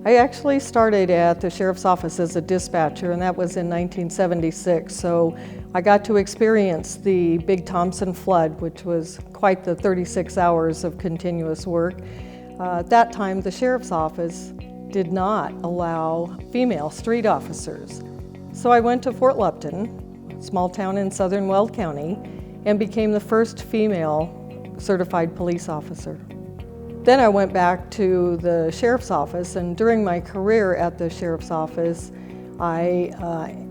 I actually started at the Sheriff's Office as a dispatcher, and that was in 1976. So I got to experience the Big Thompson flood, which was quite the 36 hours of continuous work. At that time, the Sheriff's Office did not allow female street officers. So I went to Fort Lupton, a small town in southern Weld County, and became the first female certified police officer. Then I went back to the Sheriff's Office, and during my career at the Sheriff's Office, I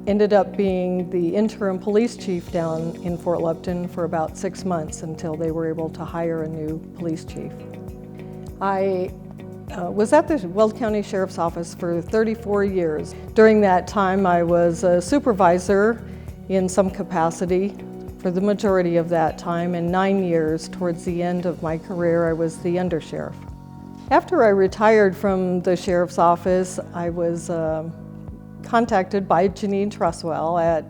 ended up being the interim police chief down in Fort Lupton for about 6 months until they were able to hire a new police chief. I was at the Weld County Sheriff's Office for 34 years. During that time, I was a supervisor in some capacity for the majority of that time, and 9 years towards the end of my career, I was the undersheriff. After I retired from the Sheriff's Office, I was contacted by Janine Truswell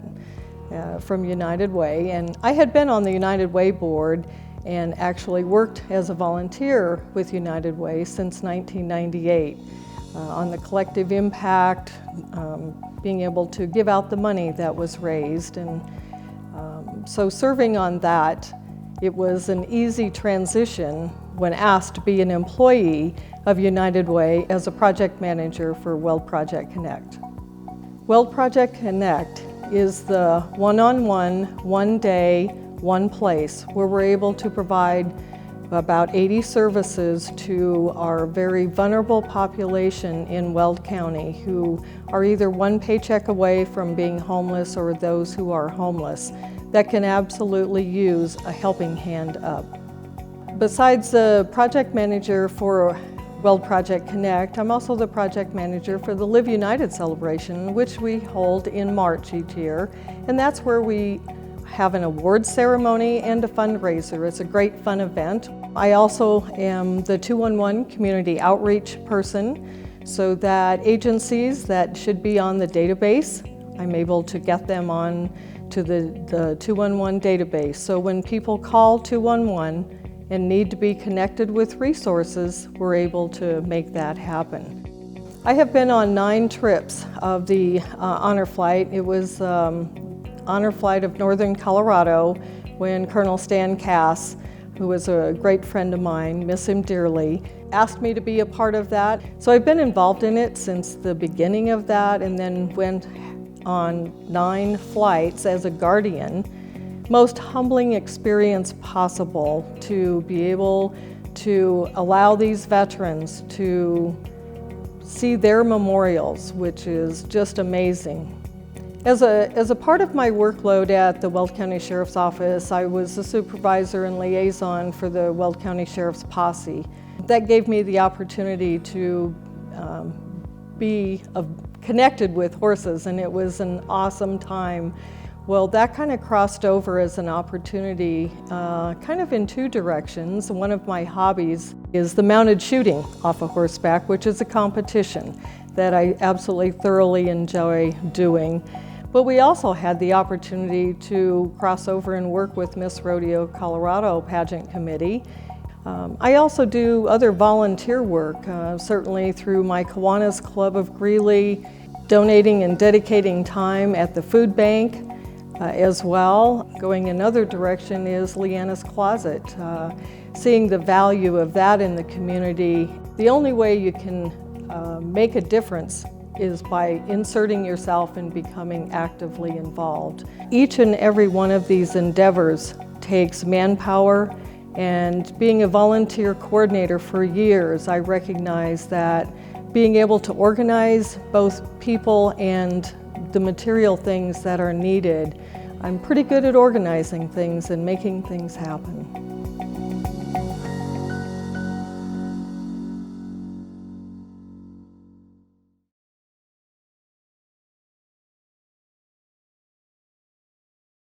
from United Way, and I had been on the United Way board and actually worked as a volunteer with United Way since 1998 on the collective impact, being able to give out the money that was raised. And so serving on that, it was an easy transition when asked to be an employee of United Way as a project manager for Weld Project Connect. Weld Project Connect is the one-on-one, one-day, one place where we're able to provide about 80 services to our very vulnerable population in Weld County who are either one paycheck away from being homeless or those who are homeless that can absolutely use a helping hand up. Besides the project manager for Weld Project Connect, I'm also the project manager for the Live United celebration, which we hold in March each year. And that's where we have an awards ceremony and a fundraiser. It's a great fun event. I also am the 211 community outreach person, so that agencies that should be on the database, I'm able to get them on to the 211 database. So when people call 211 and need to be connected with resources, we're able to make that happen. I have been on 9 trips of the honor flight. It was honor flight of Northern Colorado when Colonel Stan Cass, who was a great friend of mine, miss him dearly, asked me to be a part of that. So I've been involved in it since the beginning of that, and then went on 9 flights as a guardian. Most humbling experience possible to be able to allow these veterans to see their memorials, which is just amazing. As a part of my workload at the Weld County Sheriff's Office, I was the supervisor and liaison for the Weld County Sheriff's Posse. That gave me the opportunity to be connected with horses, and it was an awesome time. Well, that kind of crossed over as an opportunity kind of in 2 directions. One of my hobbies is the mounted shooting off a horseback, which is a competition that I absolutely thoroughly enjoy doing. But we also had the opportunity to cross over and work with Miss Rodeo Colorado Pageant Committee. I also do other volunteer work, certainly through my Kiwanis Club of Greeley, donating and dedicating time at the food bank as well. Going another direction is Leanna's Closet, seeing the value of that in the community. The only way you can make a difference is by inserting yourself and becoming actively involved. Each and every one of these endeavors takes manpower, and being a volunteer coordinator for years, I recognize that being able to organize both people and the material things that are needed, I'm pretty good at organizing things and making things happen.